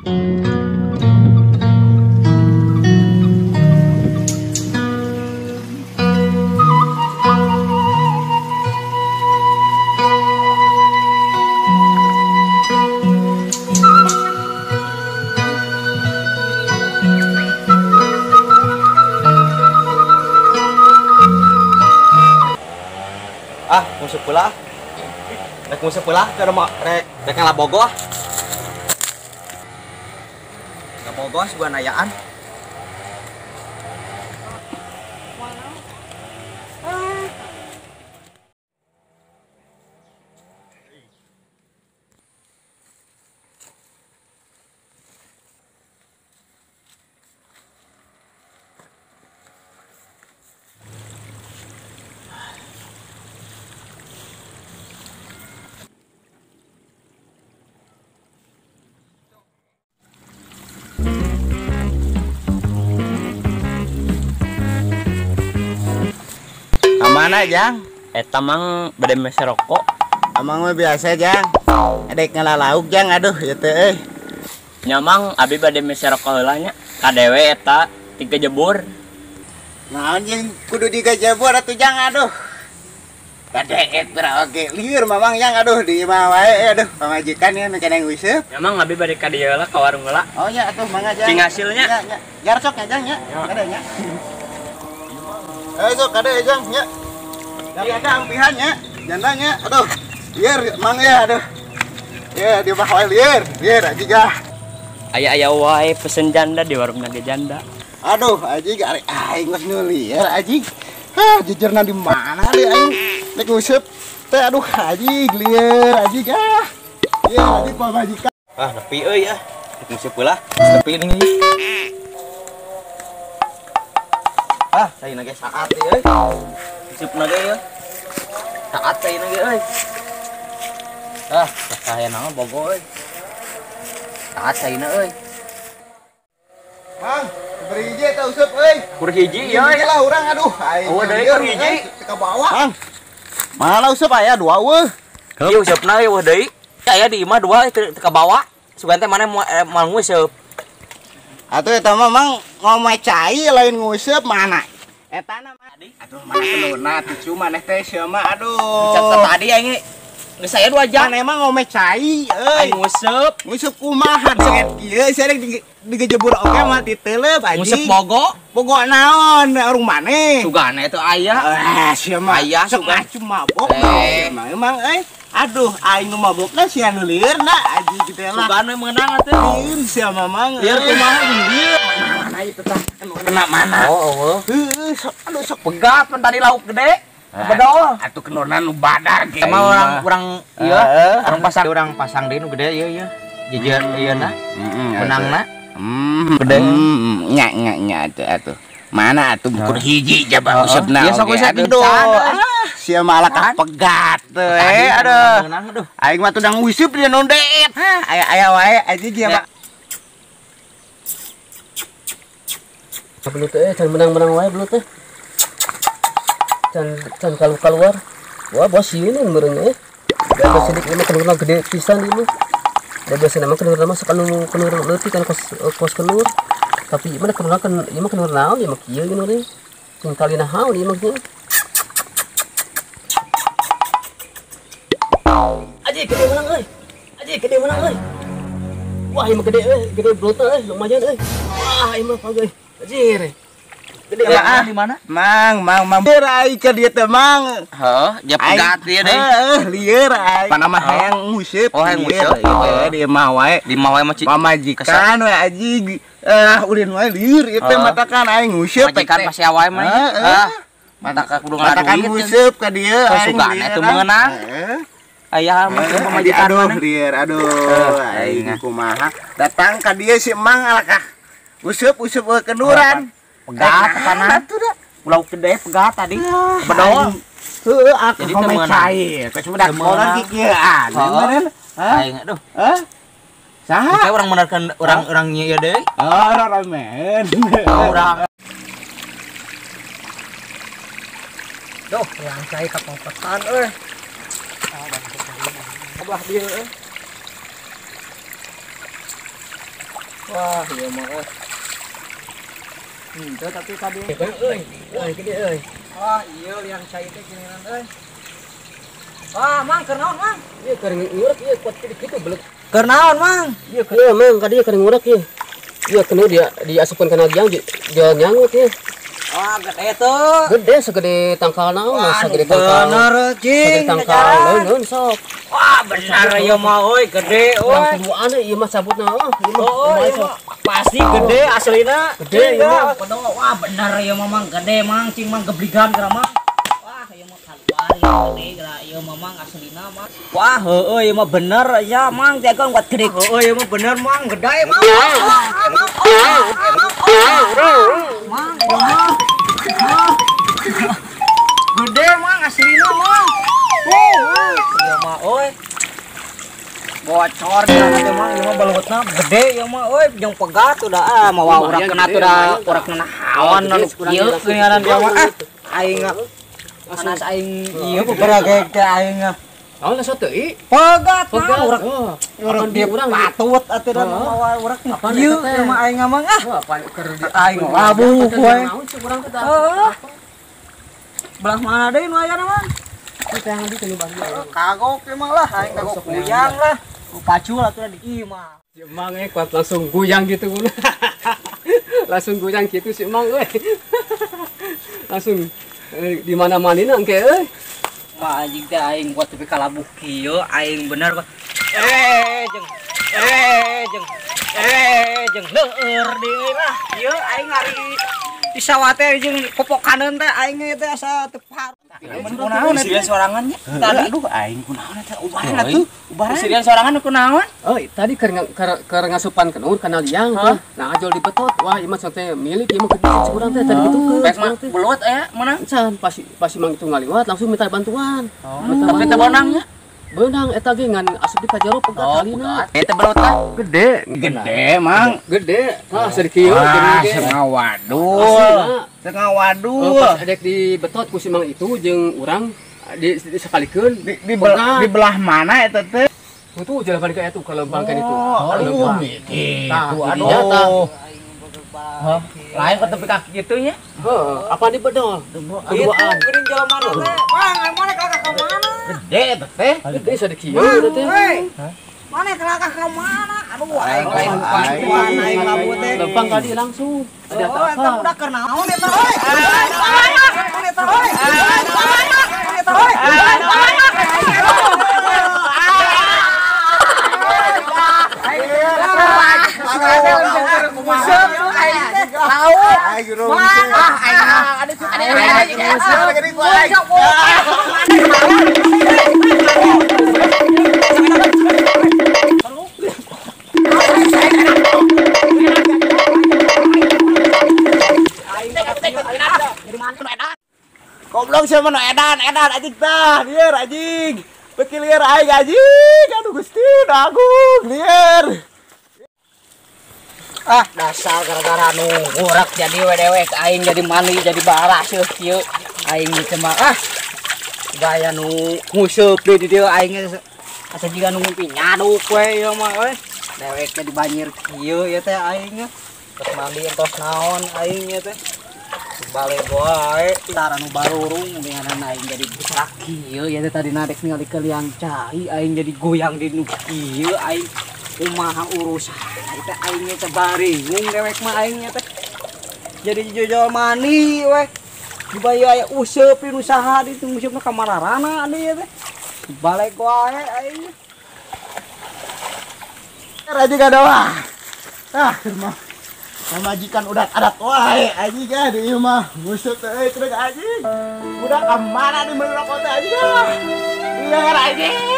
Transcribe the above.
Musik pula. Rek musik pula ke rumah rek ngalabogoh. Ngalabogoh sebuah nayaan. Mana Jang? Eta mang bade mese rokok. Amang mah biasa Jang. Adek ngalalauk Jang, aduh ya teh. Nyamang abi bade mese rokok heula nya. Kadewe eta tiga jebur. Naon jeung kudu digajebur atuh Jang, aduh. Kadeet beroge lieur mamang Jang, aduh di imah wae aduh pamajikan ya keneng wiseup. Nyamang abi bade ka dieu heula ka warung heula. Oh nya atuh mangga Jang. Cing hasilnya. Nya jar sok ya Jang nya. Kade nya. Sok kade Jang nya. Dari ada ampihannya, jandanya, aduh, liar, mang ya, aduh, ya di bawah liar aja gah. Aya wae pesen janda di warung naga janda. Aduh, aji gak, aing geus nu liar, aji, jujurna di mana deh aing, nek nguseup, teh aduh, aji liar, aji gah, ya aji pamajikan. Nepi euy rek musik pula, nepi ini. Saya nage saat euy. Musik nage ya. Saat saya nage euy. Saya nama bogo euy. Saat saya na euy. Mang, beri hiji eta useup euy. Kur hiji ya. Hiji lah urang aduh, aing. Oh, deui kur hiji. Ka bawah. Mang. Mana useup aya dua weuh. Ieu useup-na weuh deui. Aya di imah dua teu ka bawah. Sugan teh mana moal nguseup. Atuh eta mah mang ngomong cai lain nguseup mana? Eta na mah. Aduh mana peluna tuh cuma teh sia mah aduh. Cat tadi aing geus saya 2 jam. Mana emang ngomong cai euy. Aing nguseup. Nguseup kumaha cenget kieu sia rek digejebur oge mah diteuleub anjing. Nguseup bogo. Bogo naon? Urung maneh. Sugana itu aya. Sia mah Aya sok sugan. macem mabok. Emang aduh aing nu mabokna sia nu lieur da anjing kitu lah. Sugana meunang atuh. Lieur sia mamang. Lieur kumaha lieur. Mana itu tah? Kena mana? Oh. Aduh sok Pegat pan tadi lauk gede. Bedol. atuh kenurna nu badar ge. Sama orang ieu, orang pasang deui nu gede ieu. Jejer ieuna. Benangna. Gede. Nya atuh. Mana atuh bukur hiji jaba usapna. Ya sok usap aduh. Sia malah pegat teh. Aduh. Aing mah tudang wiseup dia nondet. Aya wae aja dia mah. Belut teh can menang-menang wae belut teh. Can keluar. Wah bos ieu nu meureun da sedik mah kenurna gede pisan ieu. Da biasana mah kenurna mah sakanu kenur leutik kan kos kenur. Tapi mana kenurna kan ieu mah kenur naon ieu mah kieu gini teh. Can kalina haun ieu mah kieu. Aji gede menang euy. Aji gede menang euy. Wah ieu mah gede belut euy lumayan euy. Wah ieu mah pageuy. Anjir. Gede Ya di mana? Mang. Lieur aing ka dieu teh mang. Heuh, ja pegat ieu deui. Lieur aing. Panama hayang nguseup. Oh, hayang nguseup. Di imah wae. Di mah wae mah Pamajikan we aji. Ulin wae lieur ieu teh matakan aing nguseup. majikan masih awal mah. Mata ka kudu matakan ngaduit. nguseup ka dieu aing. Sugana itu meunang. Aya mah pamajikan aduh mana? lieur aduh. Aing kumaha. Datang ka dieu si Mang alakah. Useup kenuran. Pegat kana. Pulau gede pegat tadi. Bedol. Heueuh aku Jadi ngomong temenan. cair. Kau cuma dak orang kikieuan. Beneran? Aing aduh. Saha? Kayak orang menerkan orang ieu deui. Orang men. Orang Duh, yang cai kapopetan euy. Abah dieu euy. Wah, iya mah Henteu tapi tadi. Gede euy. Wah, iya liang cai teh ginian euy. Wah, Mang keur naon, Mang? Ieu keur ngurek ieu kuat kitu belet. Keur naon, Mang? Ieu Mang ka dieu keur ngurek ieu. Ieu kena dia diasupkeun kana giang jual nyangut ieu. Wah, gede tuh. Gede segede tangkal naon, segede tangkal. Bener, Segede Cing. tangkal leungeun sok. Wah, bener ya mah euy, gede Urang euy. kuduan ieu mah cabutna ieu mah. Oh, iya mah pasti gede aslina. Gede ieu mah. Wah, bener ya Mang gede Mang, Cing Mang gebligan kira Mang. Wah, ieu mah kaluar ieu gede kira ieu Mang aslina Mang. Wah, heueuh ieu mah bener ya Mang, jagon buat gede. Heueuh ieu mah bener Mang, gede Mang. Gede Mang aslina Mang. Ieu mah euy. Bocor nanti Mang, ieu mah baleutna gede ieu mah euy, jeung pegat udah mawa urak kena tuh da urak kena hawan anu kieu geunyaran dia mah aing panas aing ieu beberage teh aing Naon lah teuy? pegat Pegat. urak Urak dia urang patut atuh da mawa urak mah Apaan kieu eta teh? mah aing mah Apa keur di aing labuh we naon sih urang teh? belah mana deui nu aya Mang Kita yang di teu bagi. kagok emang lah aing kagok kuyang lah pacu lah tuh di imah. Si Mang kuat langsung goyang gitu guna. Langsung goyang gitu si Mang euy. Langsung di mana-mana engke euy. Mah anjing teh aing buat tapi kalabuh kieu aing bener Pak. Jeung leueur deui lah. Ieu aing hari disawat teh jeung popokaneun teh aing teh asa teu par. Mun kunaon sirian sorangan nya? Aduh aing kunaon teh ubahan atuh. Ubahan sirian sorangan kunaon? Oh, tadi keur ngasupan kenur kana liang. Nah, ajol dibetot. Wah, ieu mah teh milik ieu mah gede curang teh tadi betukeun. Pek mah belut aya mana? Can pas Mang itu ngaliwat langsung minta bantuan. Tapi teh bonangnya. Beunang eta ge ngan asup di kajero pegat kalina. Eta belut teh Gede. Gede, Mang. Gede. Tah sedikit Wah, gede. setengah wadul. Setengah wadul. Pas adek dibetot ku si Mang itu jeung urang di sakalikeun Di belah mana eta teh? Itu jalan balik itu kalau bangkai itu. Aduh, Tah, gitu. aduh. Lain ke tepi kaki gitu nya. Apa di bedol? Keduaan. Geuning jalan mana teh? Bang, mana kakak ka mana? Gede eta teh. Gede sedikit ya teh. Mana kakak ka mana? Aduh, Aing aing lain aing labu teh. Lempang kali langsung. Ada Oh, eta apa? udah keur naon eta heuy? Eta heuy. Eta heuy. Goblok siapa nu edan anjing tah, lieur anjing. Beki lieur aing anjing. Aduh Gusti, agung lieur. Ah, dasar gara-gara nu ngurak jadi wedewek aing jadi mani jadi baras kieu. Aing teh mah gaya nu nguseup deui di dieu aing asa jiga nu ngimpi nyaduk we ieu mah we. Dewek teh di banjir kieu ieu teh aing. Tos mandi entos naon aing ieu teh. Balik wae tara nu barurung dengan aing jadi besar kieu ya teh tadi nadek ningali ke liang cai aing jadi goyang di nu kieu aing kumaha urusan teh aing teh baringung dewek mah aing teh jadi jojol mani we dibaya aya useup di usaha di useup ka mararana deui teh balik wae aing Raja gak ada wah. Rumah majikan udah adat wae anjing ya di rumah. Musut teh trek anjing. Udah kemana di menurut kota anjing. Iya anjing.